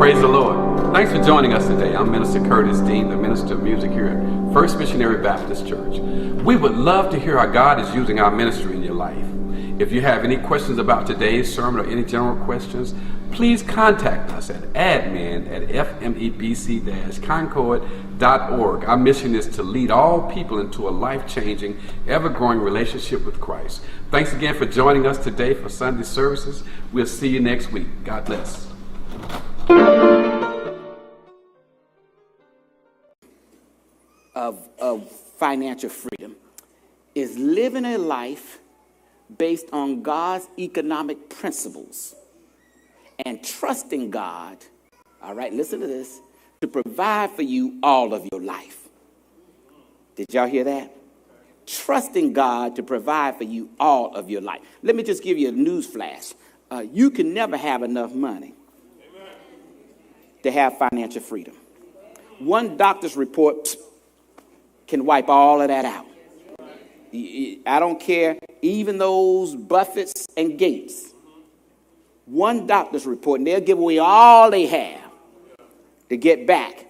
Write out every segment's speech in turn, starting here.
Praise the Lord. Thanks for joining us today. I'm Minister Curtis Dean, the Minister of Music here at First Missionary Baptist Church. We would love to hear how God is using our ministry in your life. If you have any questions about today's sermon or any general questions, please contact us at admin@fmebc-concord.org. Our mission is to lead all people into a life-changing, ever-growing relationship with Christ. Thanks again for joining us today for Sunday services. We'll see you next week. God bless. Of financial freedom is living a life based on God's economic principles and trusting God, all right, listen to this, to provide for you all of your life. Did y'all hear that? Trusting God to provide for you all of your life. Let me just give you a news flash. You can never have enough money to have financial freedom. One doctor's report can wipe all of that out. I don't care, even those Buffetts and Gates. One doctor's report, and they'll give away all they have to get back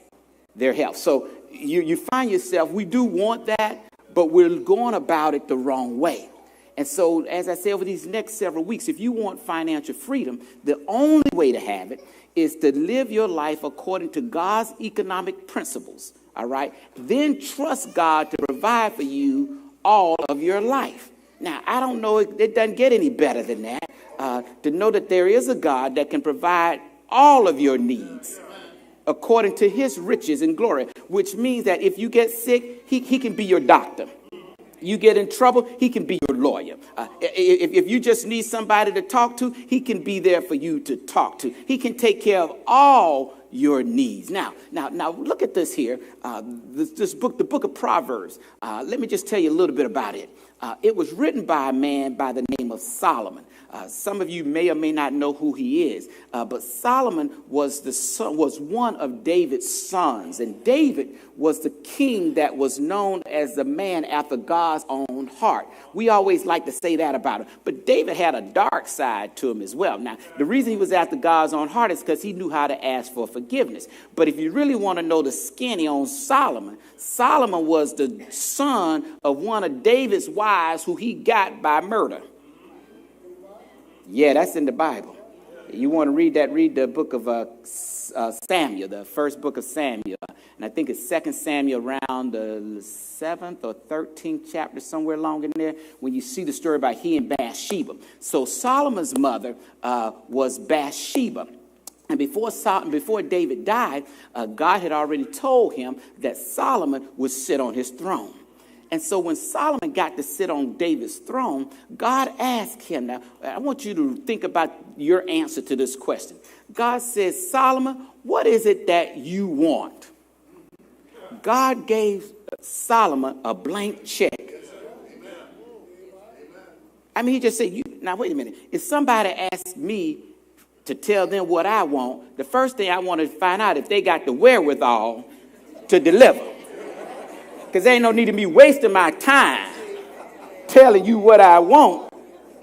their health. So you find yourself, we do want that, but we're going about it the wrong way. And so, as I say, over these next several weeks, if you want financial freedom, the only way to have it is to live your life according to God's economic principles. All right? Then trust God to provide for you all of your life. Now, I don't know, it doesn't get any better than that. To know that there is a God that can provide all of your needs according to his riches and glory, which means that if you get sick, he can be your doctor. You get in trouble, he can be your lawyer. If you just need somebody to talk to, he can be there for you to talk to. He can take care of all your needs. Now, look at this here. This book, the Book of Proverbs. Let me just tell you a little bit about it. It was written by a man by the name of Solomon. Some of you may or may not know who he is, but Solomon was one of David's sons, and David was the king that was known as the man after God's own heart. We always like to say that about him, but David had a dark side to him as well. Now, the reason he was after God's own heart is because he knew how to ask for forgiveness. But if you really want to know the skinny on Solomon, Solomon was the son of one of David's wives who he got by murder. Yeah, that's in the Bible. You want to read that, read the book of Samuel, the first book of Samuel. And I think it's 2 Samuel around the 7th or 13th chapter, somewhere along in there, when you see the story about he and Bathsheba. So Solomon's mother was Bathsheba. And before David died, God had already told him that Solomon would sit on his throne. And so when Solomon got to sit on David's throne, God asked him, now, I want you to think about your answer to this question. God says, Solomon, what is it that you want? God gave Solomon a blank check. I mean, he just said, now, wait a minute. If somebody asked me to tell them what I want, the first thing I want to find out if they got the wherewithal to deliver. Because there ain't no need of me wasting my time telling you what I want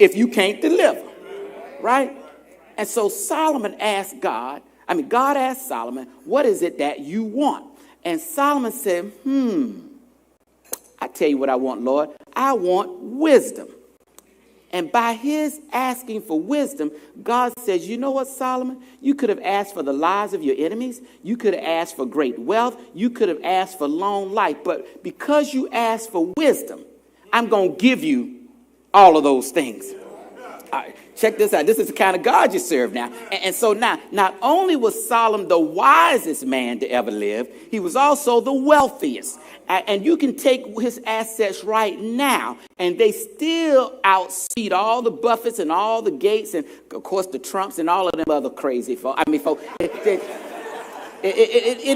if you can't deliver, right? And so God asked Solomon, what is it that you want? And Solomon said, I tell you what I want, Lord. I want wisdom. And by his asking for wisdom, God says, you know what, Solomon? You could have asked for the lives of your enemies. You could have asked for great wealth. You could have asked for long life. But because you asked for wisdom, I'm going to give you all of those things. All right, check this out. This is the kind of God you serve now. And so now, not only was Solomon the wisest man to ever live, he was also the wealthiest. And you can take his assets right now, and they still outseat all the Buffetts and all the Gates and, of course, the Trumps and all of them other crazy folks. I mean, folks, it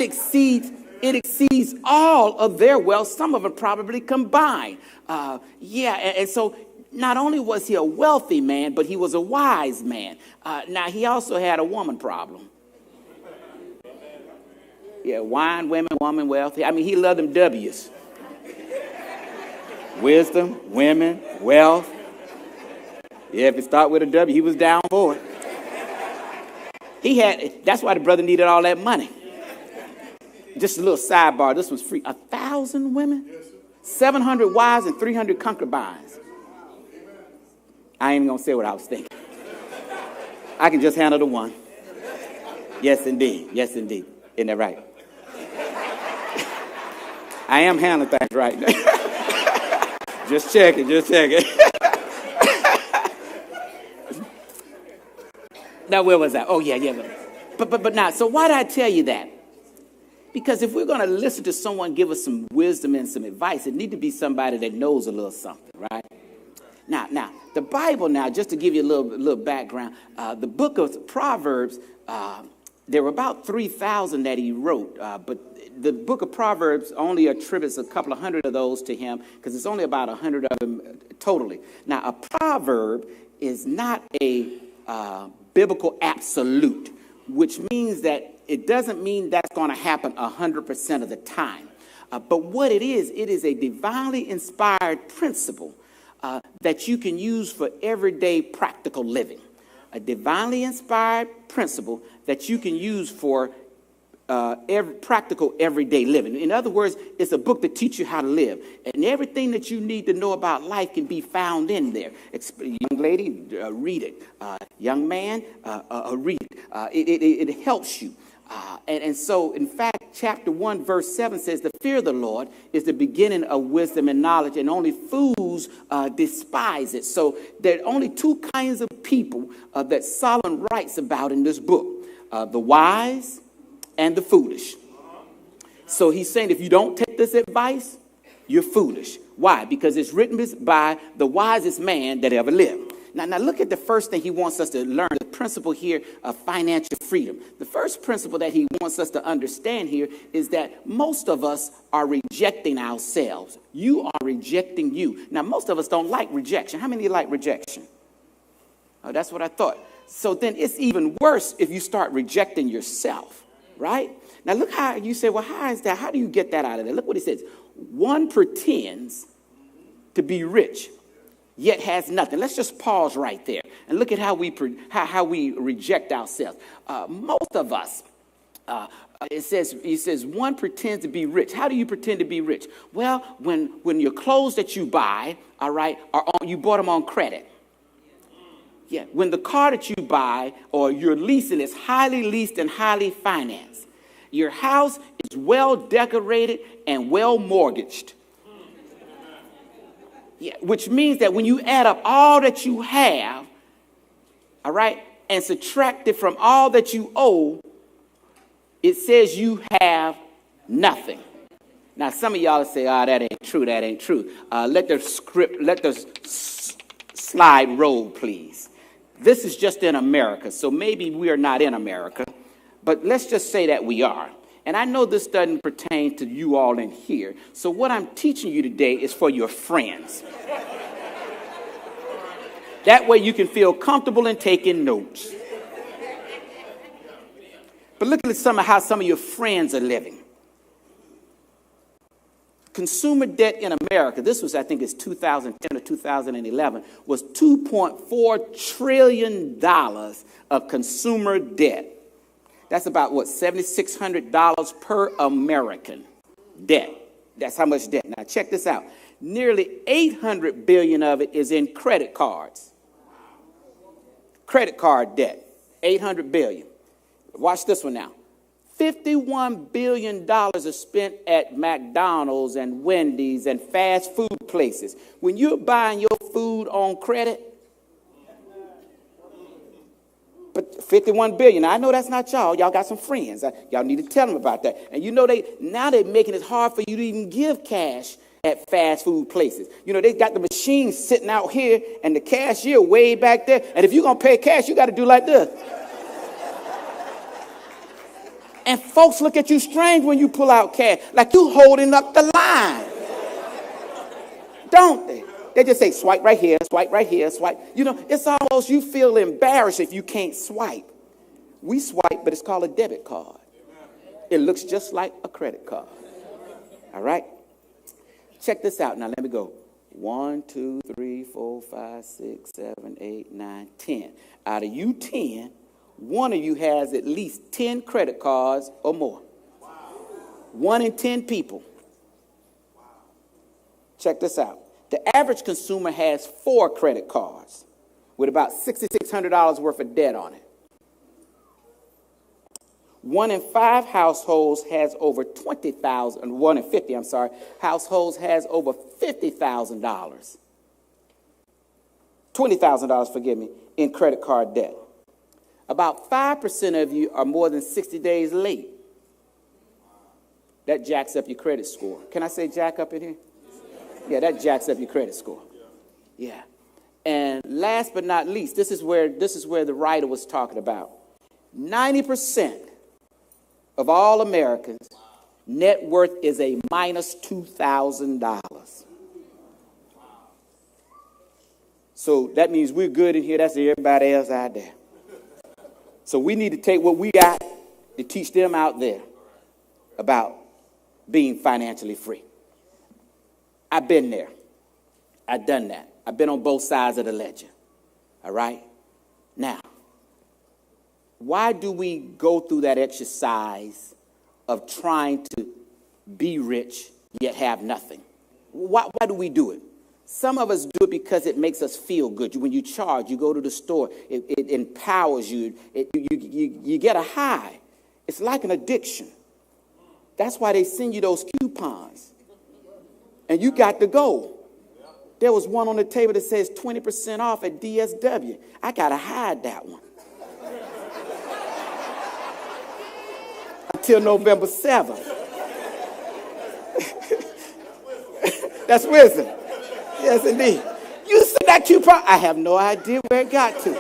exceeds all of their wealth, some of them probably combined. And so not only was he a wealthy man, but he was a wise man. Now, he also had a woman problem. Yeah, wine, women, woman, wealth. I mean, he loved them W's. Wisdom, women, wealth. Yeah, if it start with a W, he was down for it. That's why the brother needed all that money. Just a little sidebar. This was free. 1,000 women, 700 wives, and 300 concubines. I ain't going to say what I was thinking. I can just handle the one. Yes, indeed. Yes, indeed. Isn't that right? I am handling things right. Just checking. Now, where was I? Oh, yeah. But now, so why did I tell you that? Because if we're going to listen to someone give us some wisdom and some advice, it need to be somebody that knows a little something, right? Now, the Bible now, just to give you a little background, the book of Proverbs, there were about 3,000 that he wrote, but the book of Proverbs only attributes a couple of hundred of those to him because it's only about 100 of them totally. Now, a proverb is not a biblical absolute, which means that it doesn't mean that's going to happen 100% of the time. But what it is a divinely inspired principle that you can use for everyday practical living. A divinely inspired principle that you can use for practical everyday living. In other words, it's a book that teaches you how to live. And everything that you need to know about life can be found in there. Young lady, read it. Young man, read it. It helps you. And so, in fact, chapter 1, verse 7 says, the fear of the Lord is the beginning of wisdom and knowledge, and only fools despise it. So there are only two kinds of people that Solomon writes about in this book, the wise and the foolish. So he's saying if you don't take this advice, you're foolish. Why? Because it's written by the wisest man that ever lived. Now look at the first thing he wants us to learn, the principle here of financial freedom. The first principle that he wants us to understand here is that most of us are rejecting ourselves. You are rejecting you. Now, most of us don't like rejection. How many of you like rejection? Oh, that's what I thought. So then it's even worse if you start rejecting yourself, right? Now, look how you say, well, how is that? How do you get that out of there? Look what he says. One pretends to be rich, yet has nothing. Let's just pause right there and look at how we reject ourselves. Most of us, he says one pretends to be rich. How do you pretend to be rich? Well, when your clothes that you buy, all right, you bought them on credit. Yeah, when the car that you buy or you're leasing is highly leased and highly financed. Your house is well decorated and well mortgaged. Yeah, which means that when you add up all that you have, all right, and subtract it from all that you owe, it says you have nothing. Now, some of y'all say, that ain't true, that ain't true. Let the slide roll, please. This is just in America, so maybe we are not in America, but let's just say that we are. And I know this doesn't pertain to you all in here. So what I'm teaching you today is for your friends. That way you can feel comfortable in taking notes. But look at how some of your friends are living. Consumer debt in America, this was, I think it's 2010 or 2011, was $2.4 trillion of consumer debt. That's about, $7,600 per American debt. That's how much debt. Now, check this out. Nearly $800 billion of it is in credit cards. Credit card debt, $800 billion. Watch this one now. $51 billion is spent at McDonald's and Wendy's and fast food places. When you're buying your food on credit, but $51 billion. Now, I know that's not y'all. Y'all got some friends. Y'all need to tell them about that. And you know they're making it hard for you to even give cash at fast food places. You know, they got the machine sitting out here and the cashier way back there. And if you're going to pay cash, you got to do like this. And folks look at you strange when you pull out cash, like you holding up the line. Don't they? They just say, swipe right here, swipe. You know, it's almost you feel embarrassed if you can't swipe. We swipe, but it's called a debit card. It looks just like a credit card. All right? Check this out. Now, let me go. 1, 2, 3, 4, 5, 6, 7, 8, 9, 10. Out of you 10, one of you has at least 10 credit cards or more. 1 in 10 people. Check this out. The average consumer has 4 credit cards with about $6,600 worth of debt on it. 1 in 5 households has over 20,000, 1 in 50, households has over $50,000. $20,000, forgive me, in credit card debt. About 5% of you are more than 60 days late. That jacks up your credit score. Can I say jack up in here? Yeah, that jacks up your credit score. Yeah. And last but not least, this is where the writer was talking about. 90% of all Americans' net worth is a minus $2,000. So that means we're good in here. That's everybody else out there. So we need to take what we got to teach them out there about being financially free. I've been there. I've done that. I've been on both sides of the ledger. All right? Now, why do we go through that exercise of trying to be rich yet have nothing? Why do we do it? Some of us do it because it makes us feel good. When you charge, you go to the store, it empowers you. You get a high. It's like an addiction. That's why they send you those coupons. And you got to go. There was one on the table that says 20% off at DSW. I got to hide that one. Until November 7th. That's wisdom. Yes, indeed. You see that coupon? I have no idea where it got to.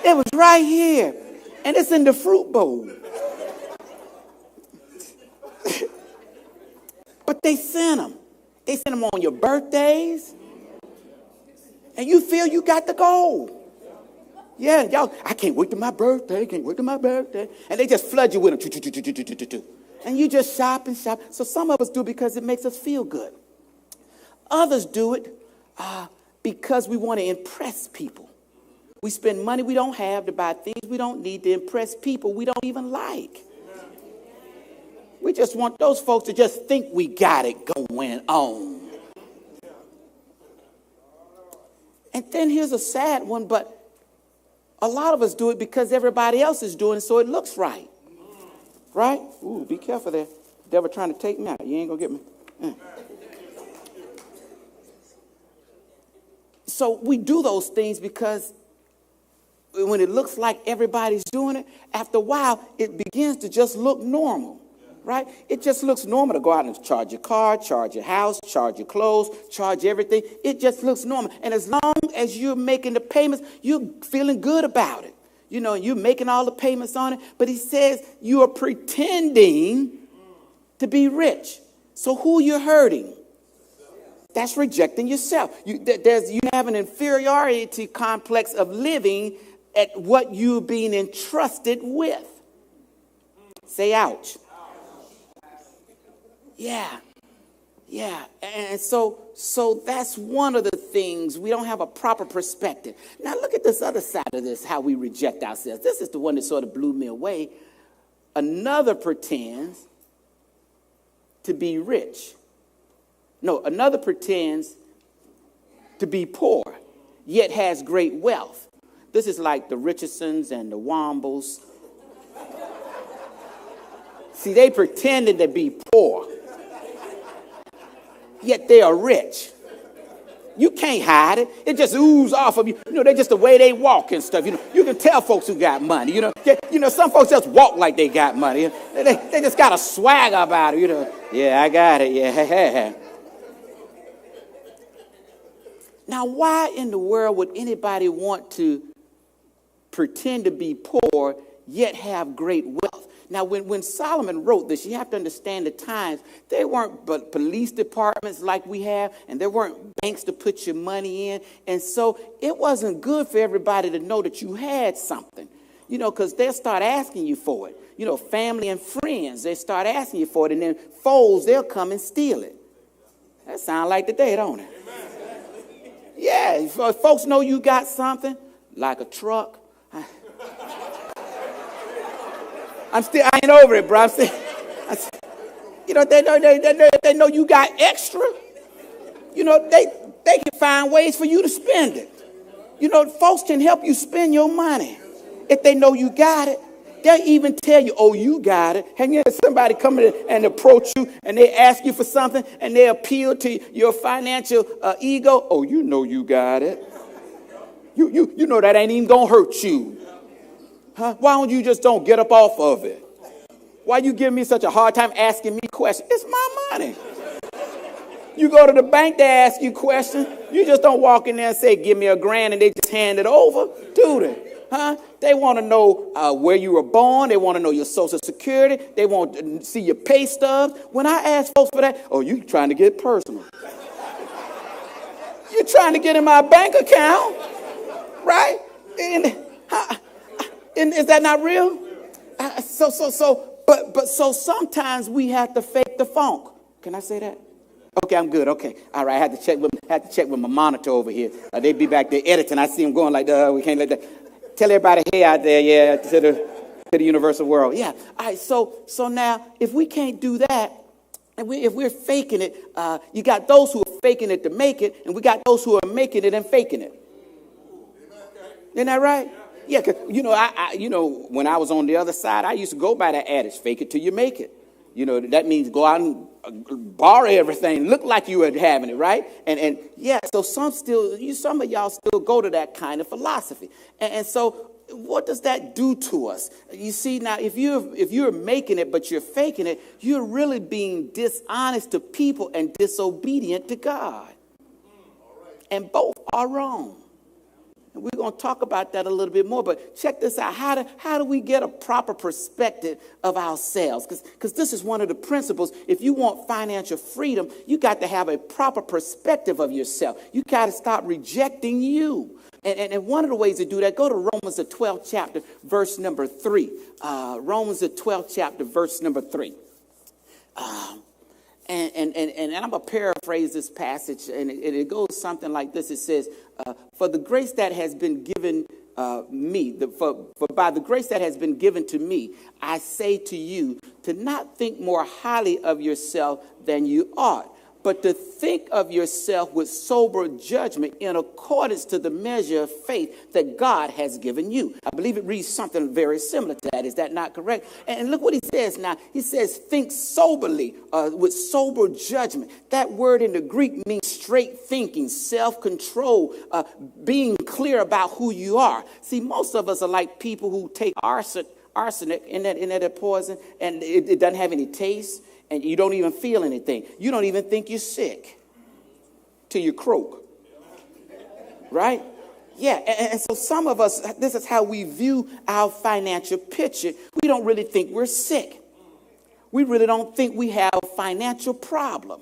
It was right here. And it's in the fruit bowl. But they sent them. They sent them on your birthdays. And you feel you got to go. Yeah, y'all, I can't wait to my birthday. And they just flood you with them. And you just shop and shop. So some of us do it because it makes us feel good. Others do it because we want to impress people. We spend money we don't have to buy things we don't need to impress people we don't even like. We just want those folks to just think we got it going on. And then here's a sad one, but a lot of us do it because everybody else is doing it, so it looks right. Right? Ooh, be careful there. Devil trying to take me out. You ain't going to get me. So we do those things because when it looks like everybody's doing it, after a while, it begins to just look normal. Right? It just looks normal to go out and charge your car, charge your house, charge your clothes, charge everything. It just looks normal. And as long as you're making the payments, you're feeling good about it. You know, you're making all the payments on it. But he says you are pretending to be rich. So who you're hurting? That's rejecting yourself. You have an inferiority complex of living at what you're being entrusted with. Say ouch. Yeah. And so that's one of the things. We don't have a proper perspective. Now look at this other side of this, how we reject ourselves. This is the one that sort of blew me away. Another pretends to be rich. No, another pretends to be poor, yet has great wealth. This is like the Richardsons and the Wombles. See, they pretended to be poor, yet they are rich. You can't hide it. It just oozes off of you. You know, they're just the way they walk and stuff. You know, you can tell folks who got money. You know, some folks just walk like they got money. They just got a swag about it. You know, yeah, I got it. Yeah. Now, why in the world would anybody want to pretend to be poor yet have great wealth? Now, when Solomon wrote this, you have to understand the times. There weren't but police departments like we have, and there weren't banks to put your money in. And so it wasn't good for everybody to know that you had something, you know, because they'll start asking you for it. You know, family and friends, they start asking you for it, and then foes, they'll come and steal it. That sounds like today, don't it? Yeah, if folks know you got something, like a truck. I ain't over it, bro. You know, they know you got extra. You know, they can find ways for you to spend it. You know, folks can help you spend your money if they know you got it. They'll even tell you, oh, you got it. And you have somebody come in and approach you and they ask you for something and they appeal to your financial ego. Oh, you know you got it. You know that ain't even going to hurt you. Huh? Why don't you just don't get up off of it? Why you give me such a hard time asking me questions? It's my money. You go to the bank, they ask you questions. You just don't walk in there and say, give me $1,000 and they just hand it over, do they? Huh? They want to know where you were born. They want to know your social security. They want to see your pay stubs. When I ask folks for that, oh, you trying to get personal. You're trying to get in my bank account, right? And is that not real? So sometimes we have to fake the funk. Can I say that? Okay, I'm good. Okay, all right. I had to check with my monitor over here. They be back there editing. I see them going like, we can't let that. Tell everybody, hey, out there, yeah, to the universal world. Yeah. All right. So now, if we can't do that, and if we're faking it, you got those who are faking it to make it, and we got those who are making it and faking it. Isn't that right? Yeah. Cause when I was on the other side, I used to go by that adage: fake it till you make it. You know, that means go out and borrow everything, look like you were having it, right? And yeah, so some of y'all still go to that kind of philosophy. And so what does that do to us? You see, now, if you're making it, but you're faking it, you're really being dishonest to people and disobedient to God. And both are wrong. And we're going to talk about that a little bit more. But check this out. How do we get a proper perspective of ourselves? Because this is one of the principles. If you want financial freedom, you got to have a proper perspective of yourself. You got to stop rejecting you. And one of the ways to do that, go to Romans the 12th chapter, verse number 3. Romans the 12th chapter, verse number 3. And I'm going to paraphrase this passage, and it goes something like this. It says, for the grace that has been given for by the grace that has been given to me, I say to you to not think more highly of yourself than you ought, but to think of yourself with sober judgment in accordance to the measure of faith that God has given you. I believe it reads something very similar to that. Is that not correct? And look what he says now. He says, think soberly, with sober judgment. That word in the Greek means straight thinking, self-control, being clear about who you are. See, most of us are like people who take arsenic in that poison, and it doesn't have any taste. And you don't even feel anything. You don't even think you're sick till you croak. Right? Yeah. And so some of us, this is how we view our financial picture. We don't really think we're sick. We really don't think we have a financial problem.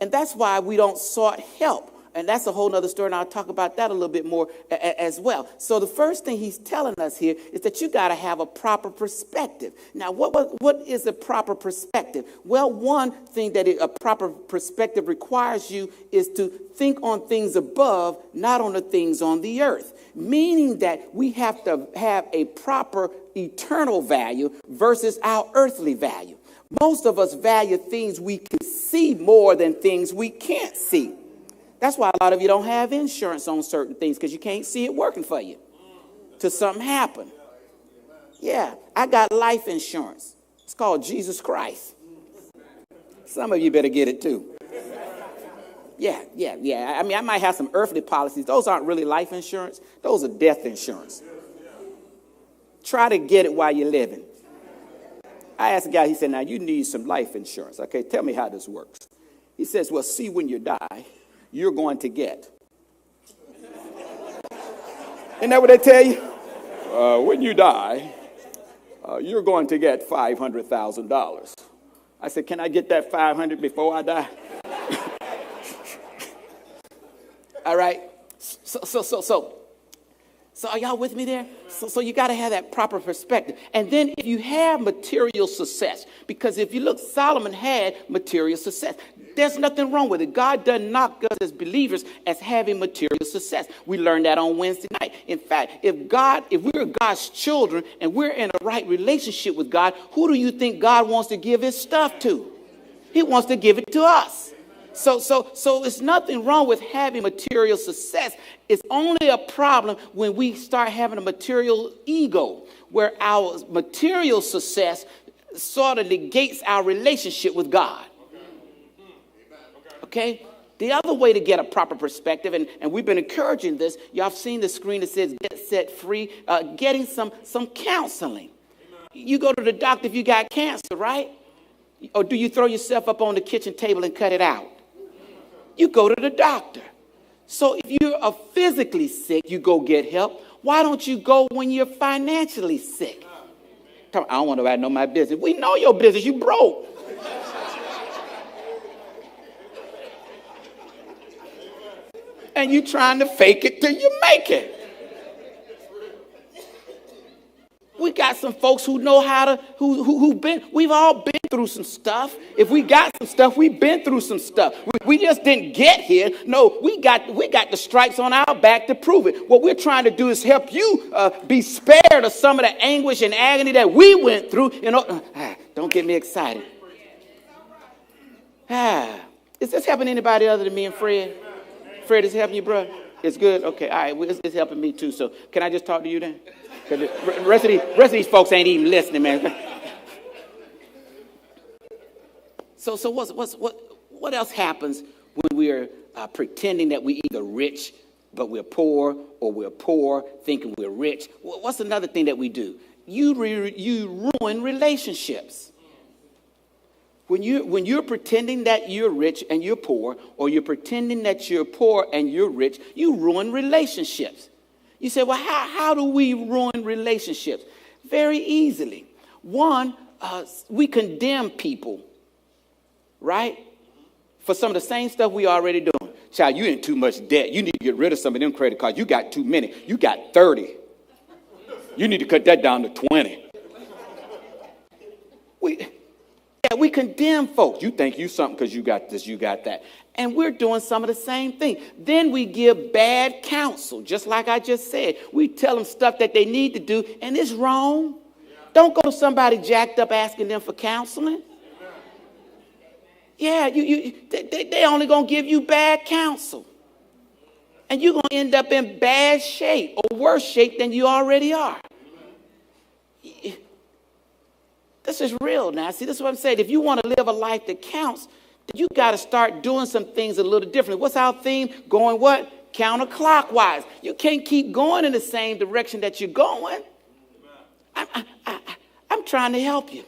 And that's why we don't sought help. And that's a whole other story, and I'll talk about that a little bit more as well. So the first thing he's telling us here is that you got to have a proper perspective. Now, what is a proper perspective? Well, one thing that a proper perspective requires you is to think on things above, not on the things on the earth, meaning that we have to have a proper eternal value versus our earthly value. Most of us value things we can see more than things we can't see. That's why a lot of you don't have insurance on certain things, because you can't see it working for you till something happen. Yeah, I got life insurance. It's called Jesus Christ. Some of you better get it too. Yeah. I mean, I might have some earthly policies. Those aren't really life insurance. Those are death insurance. Try to get it while you're living. I asked a guy, he said, now you need some life insurance. Okay, tell me how this works. He says, well, see, when you die, you're going to get. Isn't that what they tell you? When you die, you're going to get $500,000. I said, can I get that $500 before I die? All right. So are y'all with me there? So you got to have that proper perspective. And then if you have material success, because if you look, Solomon had material success. There's nothing wrong with it. God doesn't knock us as believers as having material success. We learned that on Wednesday night. In fact, if we're God's children and we're in a right relationship with God, who do you think God wants to give his stuff to? He wants to give it to us. So it's nothing wrong with having material success. It's only a problem when we start having a material ego, where our material success sort of negates our relationship with God. Okay? The other way to get a proper perspective, and we've been encouraging this, y'all have seen the screen that says get set free, getting some counseling. You go to the doctor if you got cancer, right? Or do you throw yourself up on the kitchen table and cut it out? You go to the doctor. So if you're physically sick, you go get help. Why don't you go when you're financially sick? I don't want nobody to know my business. We know your business. You broke. And you trying to fake it till you make it. We got some folks who know how to, we've all been through some stuff. If we got some stuff, we've been through some stuff. We just didn't get here. No, we got the stripes on our back to prove it. What we're trying to do is help you be spared of some of the anguish and agony that we went through. Don't get me excited. Is this helping anybody other than me and Fred? Fred, is it helping you, bro? It's good? Okay, all right. Well, it's helping me too. So can I just talk to you then? Because the rest of these folks ain't even listening, man. So what else happens when we're pretending that we're either rich, but we're poor, or we're poor thinking we're rich? What's another thing that we do? You ruin relationships. When you're pretending that you're rich and you're poor, or you're pretending that you're poor and you're rich, you ruin relationships. You say, well, how do we ruin relationships? Very easily. One, we condemn people, right? For some of the same stuff we already doing. Child, you in too much debt. You need to get rid of some of them credit cards. You got too many. You got 30. You need to cut that down to 20. We condemn folks. You think you something because you got this, you got that. And we're doing some of the same thing. Then we give bad counsel, just like I just said. We tell them stuff that they need to do, and it's wrong. Don't go to somebody jacked up asking them for counseling. Yeah, they only going to give you bad counsel. And you're going to end up in bad shape, or worse shape than you already are. This is real now. See, this is what I'm saying. If you want to live a life that counts, then you got to start doing some things a little differently. What's our theme? Going what? Counterclockwise. You can't keep going in the same direction that you're going. I'm trying to help you.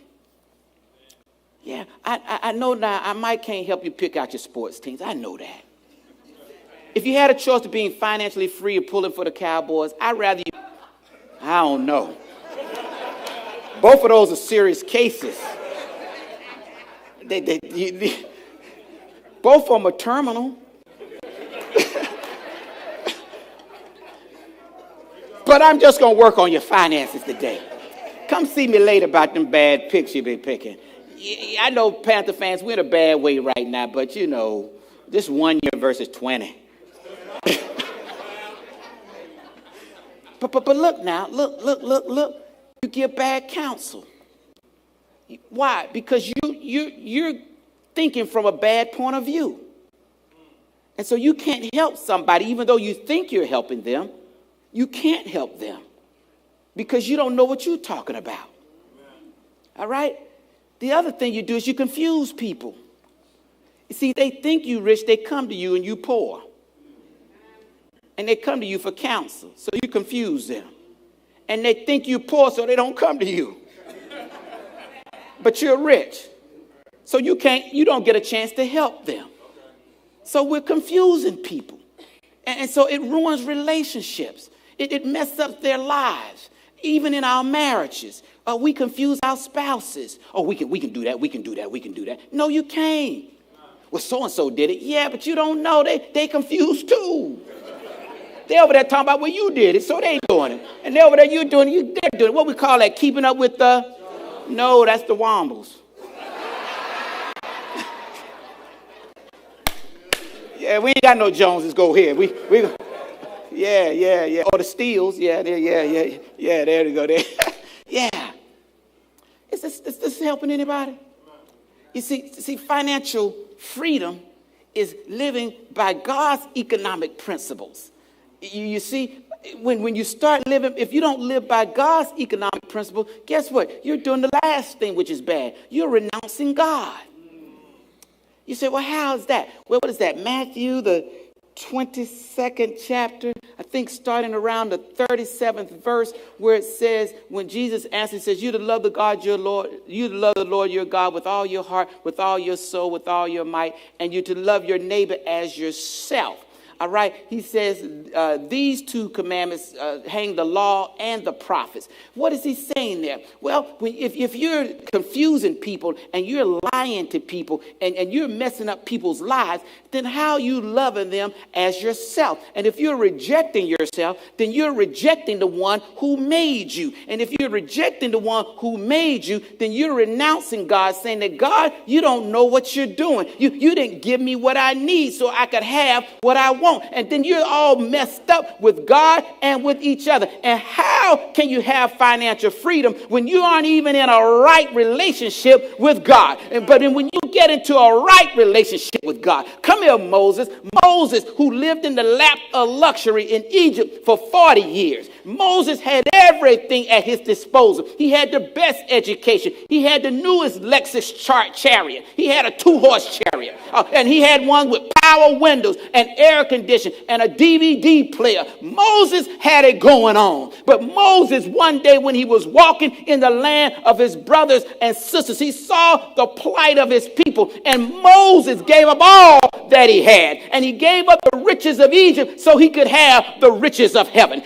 Yeah, I know now I can't help you pick out your sports teams. I know that. If you had a choice of being financially free or pulling for the Cowboys, I'd rather you, I don't know. Both of those are serious cases. Both of them are terminal. But I'm just going to work on your finances today. Come see me later about them bad picks you've been picking. I know Panther fans, we're in a bad way right now, but this 1 year versus 20. But look now, look. You give bad counsel. Why? Because you're thinking from a bad point of view. And so you can't help somebody, even though you think you're helping them. You can't help them because you don't know what you're talking about. All right? The other thing you do is you confuse people. You see, they think you rich, they come to you and you poor. And they come to you for counsel, so you confuse them. And they think you're poor, so they don't come to you. But you're rich. So you don't get a chance to help them. So we're confusing people. And so it ruins relationships. It messes up their lives. Even in our marriages. We confuse our spouses. Oh, we can do that, we can do that. No, you can't. Well, so-and-so did it. Yeah, but you don't know. They confused too. They're over there talking about, well, you did it, so they doing it. And they're over there, you're doing it, they're doing it. What we call that, keeping up with the? No, that's the Wombles. Yeah, we ain't got no Joneses. Go ahead. Yeah. Or the Steels. Yeah. There you go. There. Yeah. Is this helping anybody? You see, financial freedom is living by God's economic principles. You see, when you start living, if you don't live by God's economic principle, guess what? You're doing the last thing, which is bad. You're renouncing God. You say, well, how is that? Well, what is that? Matthew, the 22nd chapter, I think starting around the 37th verse, where it says, when Jesus answers, he says, you to love the God your Lord, you to love the Lord your God with all your heart, with all your soul, with all your might, and you to love your neighbor as yourself. All right, he says these two commandments hang the law and the prophets. What is he saying there? Well, if you're confusing people and you're lying to people and you're messing up people's lives, then how are you loving them as yourself? And if you're rejecting yourself, then you're rejecting the one who made you. And if you're rejecting the one who made you, then you're renouncing God, saying that, God, you don't know what you're doing. You didn't give me what I need so I could have what I want. And then you're all messed up with God and with each other. And how can you have financial freedom when you aren't even in a right relationship with God? But then when you get into a right relationship with God, come here, Moses. Moses, who lived in the lap of luxury in Egypt for 40 years. Moses had everything at his disposal. He had the best education. He had the newest Lexus chariot. He had a 2-horse chariot. And he had one with power windows and air conditioning and a DVD player. Moses had it going on. But Moses, one day when he was walking in the land of his brothers and sisters, he saw the plight of his people. And Moses gave up all that he had. And he gave up the riches of Egypt so he could have the riches of heaven.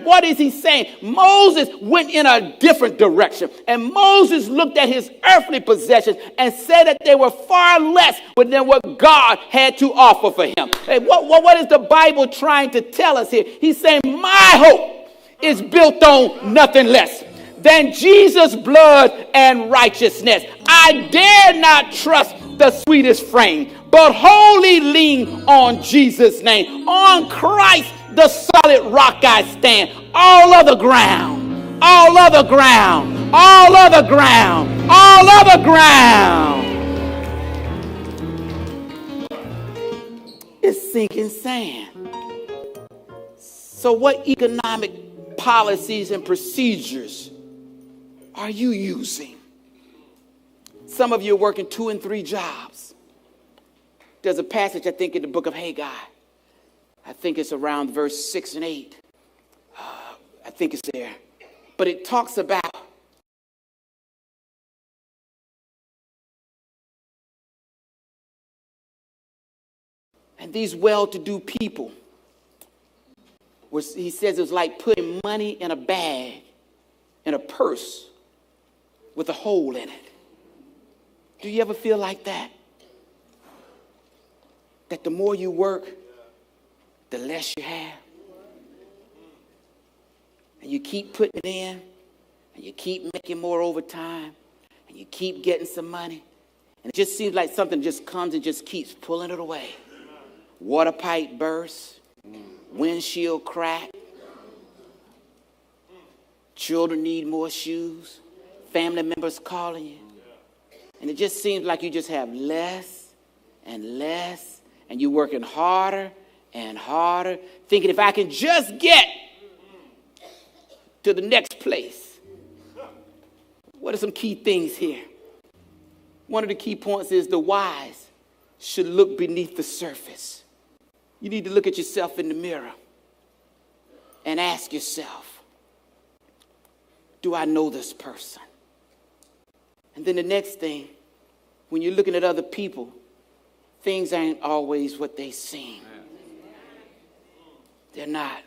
What is he saying? Moses went in a different direction. And Moses looked at his earthly possessions and said that they were far less than what God had to offer for him. Hey, what is the Bible trying to tell us here? He's saying, my hope is built on nothing less than Jesus' blood and righteousness. I dare not trust the sweetest frame, but wholly lean on Jesus' name. On Christ, the solid rock I stand. All other ground, all other ground, all other ground, all other ground is sinking sand. So what economic policies and procedures are you using? Some of you are working 2 and 3 jobs. There's a passage, I think, in the book of Haggai. I think it's around verse 6 and 8. I think it's there. But it talks about and these well-to-do people, he says it was like putting money in a bag, in a purse, with a hole in it. Do you ever feel like that? That the more you work, the less you have. And you keep putting it in, and you keep making more overtime, and you keep getting some money. And it just seems like something just comes and just keeps pulling it away. Water pipe bursts, windshield crack, children need more shoes, family members calling you. And it just seems like you just have less and less, and you're working harder and harder, thinking if I can just get to the next place. What are some key things here? One of the key points is the wise should look beneath the surface. You need to look at yourself in the mirror and ask yourself, do I know this person? And then the next thing, when you're looking at other people, things ain't always what they seem. They're not.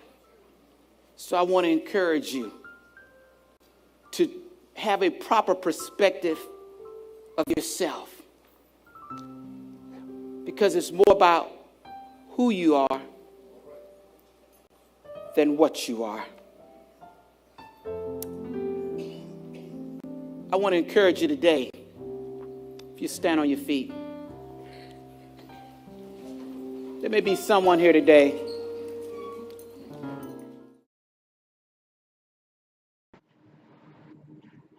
So I want to encourage you to have a proper perspective of yourself, because it's more about who you are than what you are. I want to encourage you today, if you stand on your feet, There may be someone here today.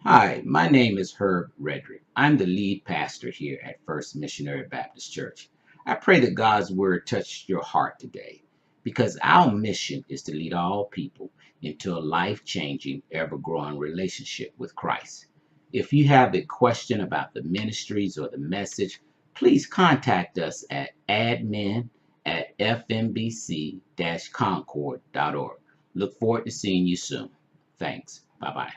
Hi, my name is Herb Redrick. I'm the lead pastor here at First Missionary Baptist Church. I pray that God's word touched your heart today because our mission is to lead all people into a life-changing, ever-growing relationship with Christ. If you have a question about the ministries or the message, please contact us at admin@fmbc-concord.org. Look forward to seeing you soon. Thanks. Bye-bye.